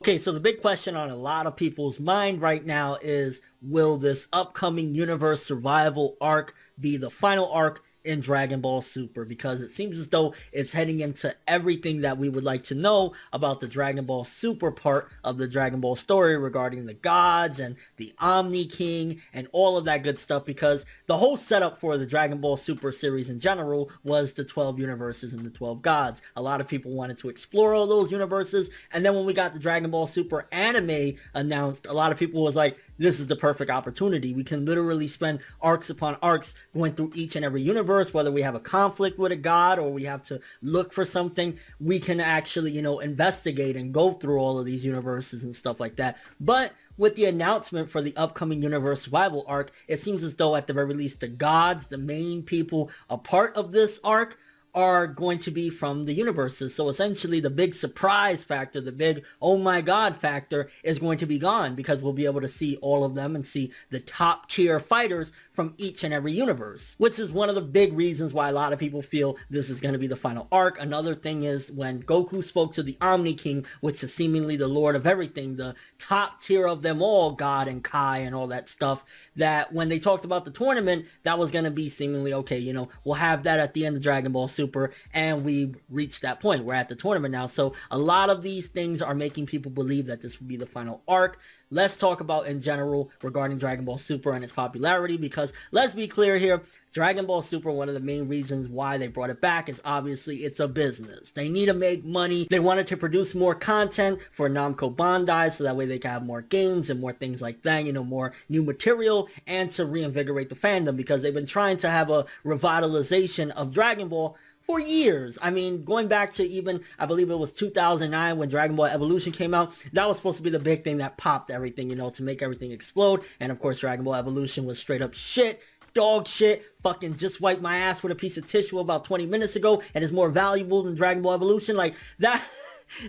Okay, so the big question on a lot of people's mind right now is, will this upcoming universe survival arc be the final arc in Dragon Ball Super? Because it seems as though it's heading into everything that we would like to know about the Dragon Ball Super part of the Dragon Ball story regarding the gods and the Omni King and all of that good stuff, because the whole setup for the Dragon Ball Super series in general was the 12 universes and the 12 gods. A lot of people wanted to explore all those universes, and then when we got the Dragon Ball Super anime announced, a lot of people was like, this is the perfect opportunity. We can literally spend arcs upon arcs going through each and every universe, whether we have a conflict with a god or we have to look for something. We can actually, investigate and go through all of these universes and stuff like that. But with the announcement for the upcoming universe survival arc, it seems as though at the very least the gods, the main people a part of this arc, are going to be from the universes. So essentially the big surprise factor, the big oh my god factor is going to be gone, because we'll be able to see all of them and see the top tier fighters from each and every universe, which is one of the big reasons why a lot of people feel this is going to be the final arc. Another thing is when Goku spoke to the Omni King, which is seemingly the lord of everything, the top tier of them all, God and Kai and all that stuff, that when they talked about the tournament, that was going to be seemingly okay, we'll have that at the end of Dragon Ball Super, and we reached that point. We're at the tournament now. So a lot of these things are making people believe that this will be the final arc. Let's talk about in general regarding Dragon Ball Super and its popularity, because let's be clear here, Dragon Ball Super, one of the main reasons why they brought it back is obviously it's a business. They need to make money. They wanted to produce more content for Namco Bandai so that way they can have more games and more things like that, more new material, and to reinvigorate the fandom, because they've been trying to have a revitalization of Dragon Ball for years. I mean, going back to even, I believe it was 2009 when Dragon Ball Evolution came out, that was supposed to be the big thing that popped everything, to make everything explode. And of course, Dragon Ball Evolution was straight up shit. Dog shit, fucking just wiped my ass with a piece of tissue about 20 minutes ago and is more valuable than Dragon Ball Evolution. Like, that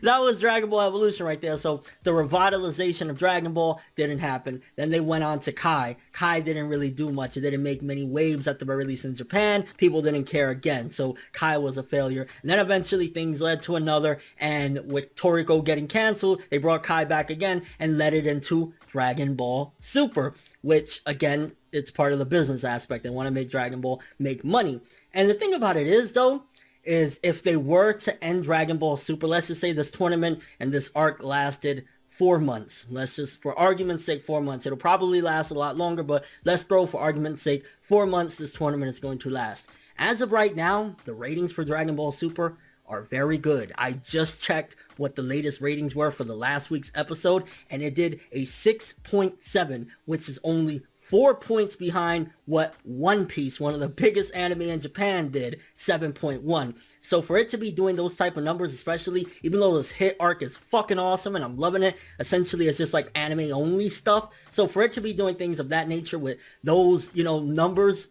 was Dragon Ball Evolution right there. So the revitalization of Dragon Ball didn't happen. Then they went on to Kai. Kai didn't really do much. It didn't make many waves at the very least in Japan. People didn't care again. So Kai was a failure. And then eventually things led to another. And with Toriko getting canceled, they brought Kai back again and led it into Dragon Ball Super, which again, it's part of the business aspect. They want to make Dragon Ball make money. And the thing about it is though, is if they were to end Dragon Ball Super, let's just say this tournament and this arc lasted 4 months. Let's just, for argument's sake, 4 months. It'll probably last a lot longer, but let's throw, for argument's sake, 4 months this tournament is going to last. As of right now, the ratings for Dragon Ball Super are very good. I just checked what the latest ratings were for the last week's episode, and it did a 6.7, which is only 4 points behind what One Piece, one of the biggest anime in Japan, did, 7.1. So for it to be doing those type of numbers, especially, even though this hit arc is fucking awesome and I'm loving it, essentially it's just like anime only stuff. So for it to be doing things of that nature with those, numbers,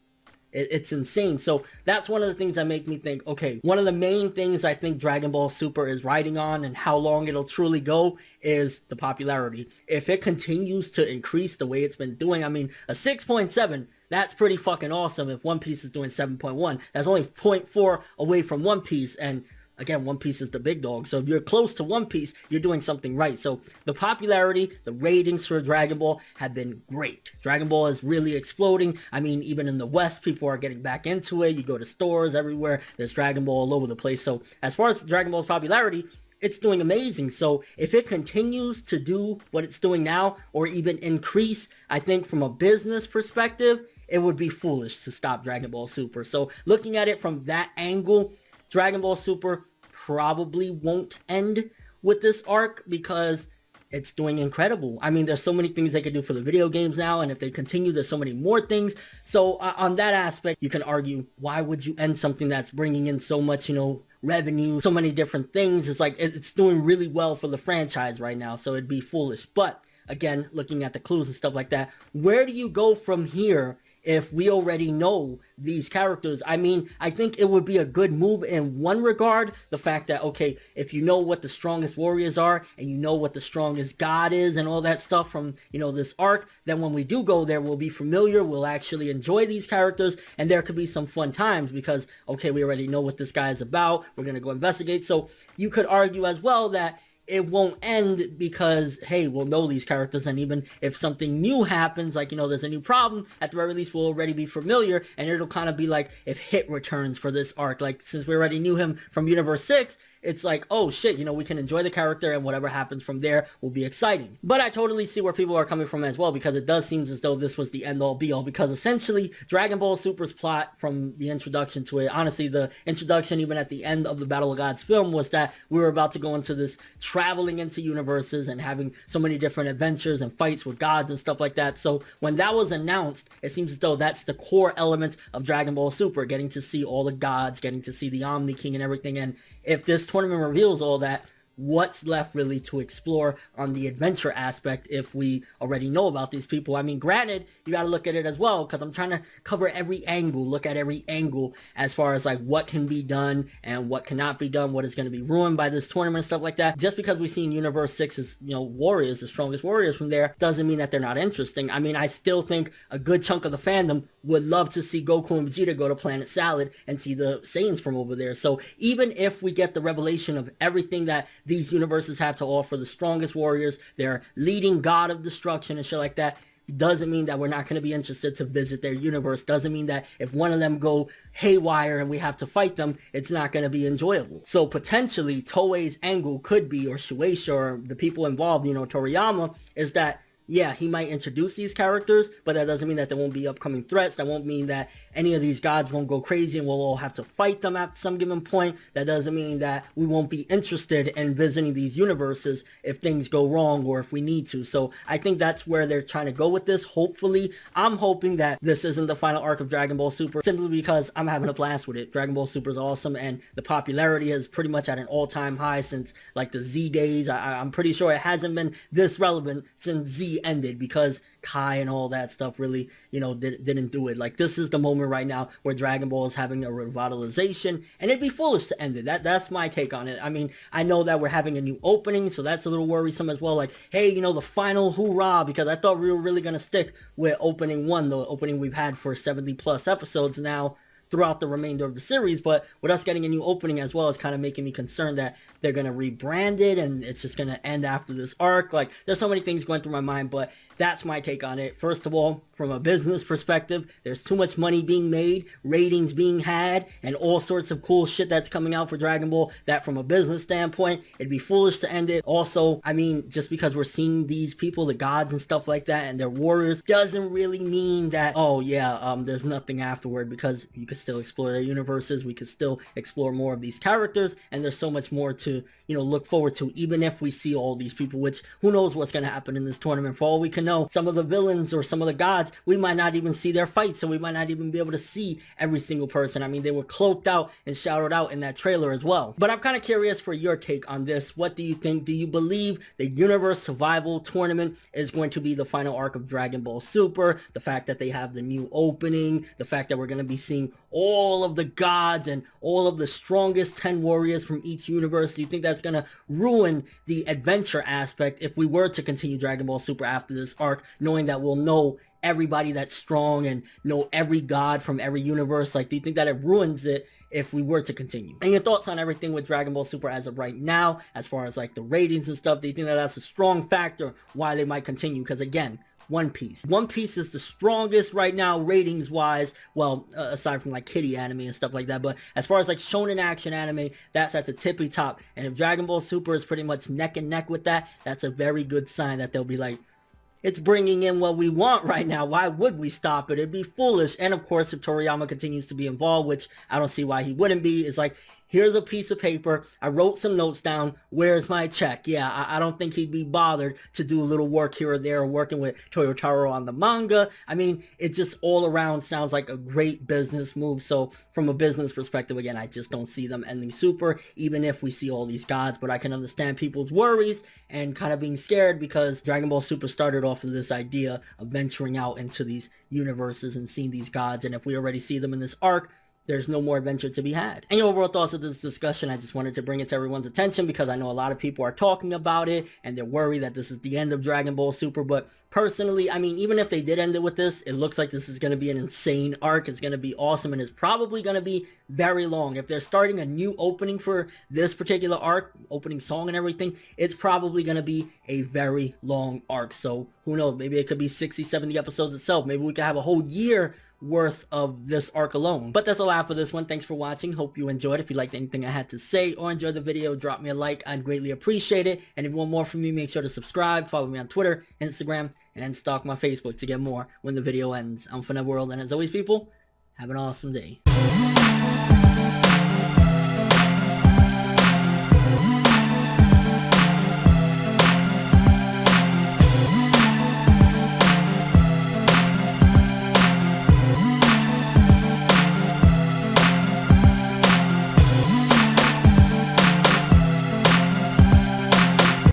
it's insane. So that's one of the things that make me think, okay, one of the main things I think Dragon Ball Super is riding on and how long it'll truly go is the popularity. If it continues to increase the way it's been doing, I mean, a 6.7, that's pretty fucking awesome. If One Piece is doing 7.1, that's only 0.4 away from One Piece. And again, One Piece is the big dog. So if you're close to One Piece, you're doing something right. So the popularity, the ratings for Dragon Ball have been great. Dragon Ball is really exploding. I mean, even in the West, people are getting back into it. You go to stores everywhere, there's Dragon Ball all over the place. So as far as Dragon Ball's popularity, it's doing amazing. So if it continues to do what it's doing now, or even increase, I think from a business perspective, it would be foolish to stop Dragon Ball Super. So looking at it from that angle, Dragon Ball Super probably won't end with this arc because it's doing incredible. I mean, there's so many things they could do for the video games now, and if they continue, there's so many more things. So on that aspect, you can argue, why would you end something that's bringing in so much, revenue, so many different things? It's like, it's doing really well for the franchise right now, so it'd be foolish. But again, looking at the clues and stuff like that, where do you go from here if we already know these characters? I mean, I think it would be a good move in one regard, the fact that, okay, if you know what the strongest warriors are, and you know what the strongest god is, and all that stuff from, this arc, then when we do go there, we'll be familiar, we'll actually enjoy these characters, and there could be some fun times, because, okay, we already know what this guy is about, we're gonna go investigate. So you could argue as well that it won't end because, hey, we'll know these characters, and even if something new happens, like, there's a new problem, at the very least we'll already be familiar, and it'll kind of be like if Hit returns for this arc. Like, since we already knew him from Universe 6, it's like, oh shit, we can enjoy the character, and whatever happens from there will be exciting. But I totally see where people are coming from as well, because it does seem as though this was the end-all be-all, because essentially Dragon Ball Super's plot from the introduction to it, honestly, the introduction even at the end of the Battle of Gods film, was that we were about to go into this traveling into universes and having so many different adventures and fights with gods and stuff like that. So when that was announced, it seems as though that's the core element of Dragon Ball Super, getting to see all the gods, getting to see the Omni King and everything. And if this tournament reveals all that, what's left really to explore on the adventure aspect if we already know about these people? I mean, granted, you got to look at it as well, because I'm trying to cover every angle, look at every angle as far as like what can be done and what cannot be done, what is going to be ruined by this tournament and stuff like that. Just because we've seen Universe 6's, warriors, the strongest warriors from there, doesn't mean that they're not interesting. I mean, I still think a good chunk of the fandom would love to see Goku and Vegeta go to Planet Salad and see the Saiyans from over there. So even if we get the revelation of everything that these universes have to offer, the strongest warriors, their leading god of destruction and shit like that, doesn't mean that we're not going to be interested to visit their universe. Doesn't mean that if one of them go haywire and we have to fight them, it's not going to be enjoyable. So potentially Toei's angle could be, or Shueisha, or the people involved, Toriyama, is that yeah, he might introduce these characters, but that doesn't mean that there won't be upcoming threats. That won't mean that any of these gods won't go crazy and we'll all have to fight them at some given point. That doesn't mean that we won't be interested in visiting these universes if things go wrong or if we need to. So I think that's where they're trying to go with this. Hopefully, I'm hoping that this isn't the final arc of Dragon Ball Super, simply because I'm having a blast with it. Dragon Ball Super is awesome, and the popularity is pretty much at an all-time high since like the Z days. I'm pretty sure it hasn't been this relevant since Z ended, because Kai and all that stuff really, didn't do it. Like, this is the moment right now where Dragon Ball is having a revitalization, and it'd be foolish to end it. That's my take on it. I mean, I know that we're having a new opening, so that's a little worrisome as well. Like, hey, the final hoorah, because I thought we were really going to stick with opening 1, the opening we've had for 70 plus episodes now throughout the remainder of the series. But with us getting a new opening as well is kind of making me concerned that they're going to rebrand it and it's just going to end after this arc. Like, there's so many things going through my mind, but that's my take on it. First of all, from a business perspective, there's too much money being made, ratings being had, and all sorts of cool shit that's coming out for Dragon Ball, that from a business standpoint, it'd be foolish to end it. Also, I mean, just because we're seeing these people, the gods and stuff like that, and their warriors, doesn't really mean that, oh yeah, there's nothing afterward, because you could still explore their universes, we could still explore more of these characters, and there's so much more to, look forward to, even if we see all these people, which who knows what's going to happen in this tournament. For all we can know, some of the villains or some of the gods, we might not even see their fights, so we might not even be able to see every single person. I mean, they were cloaked out and shouted out in that trailer as well. But I'm kind of curious for your take on this. What do you think? Do you believe the Universe Survival Tournament is going to be the final arc of Dragon Ball Super? The fact that they have the new opening, the fact that we're going to be seeing all of the gods and all of the strongest 10 warriors from each universe, do you think that's going to ruin the adventure aspect if we were to continue Dragon Ball Super after this arc, knowing that we'll know everybody that's strong and know every god from every universe? Like, do you think that it ruins it if we were to continue? And your thoughts on everything with Dragon Ball Super as of right now, as far as like the ratings and stuff? Do you think that that's a strong factor why they might continue? Because again, One Piece is the strongest right now ratings wise, well, aside from like kiddie anime and stuff like that, but as far as like shonen action anime, that's at the tippy top. And if Dragon Ball Super is pretty much neck and neck with that, that's a very good sign that they'll be like, it's bringing in what we want right now. Why would we stop it? It'd be foolish. And of course, if Toriyama continues to be involved, which I don't see why he wouldn't be, it's like, here's a piece of paper. I wrote some notes down. Where's my check? Yeah, I don't think he'd be bothered to do a little work here or there, working with Toyotaro on the manga. I mean, it just all around sounds like a great business move. So from a business perspective, again, I just don't see them ending Super, even if we see all these gods. But I can understand people's worries and kind of being scared, because Dragon Ball Super started off with this idea of venturing out into these universes and seeing these gods. And if we already see them in this arc, there's no more adventure to be had. And your overall thoughts of this discussion, I just wanted to bring it to everyone's attention because I know a lot of people are talking about it and they're worried that this is the end of Dragon Ball Super. But personally, I mean, even if they did end it with this, it looks like this is going to be an insane arc. It's going to be awesome and it's probably going to be very long. If they're starting a new opening for this particular arc, opening song and everything, it's probably going to be a very long arc. So who knows, maybe it could be 60, 70 episodes itself. Maybe we could have a whole year worth of this arc alone. But that's all I have for this one. Thanks for watching. Hope you enjoyed. If you liked anything I had to say or enjoyed the video, drop me a like. I'd greatly appreciate it. And if you want more from me, make sure to subscribe, follow me on Twitter, Instagram, and stalk my Facebook to get more when the video ends. I'm ForneverWorld, and as always, people, have an awesome day.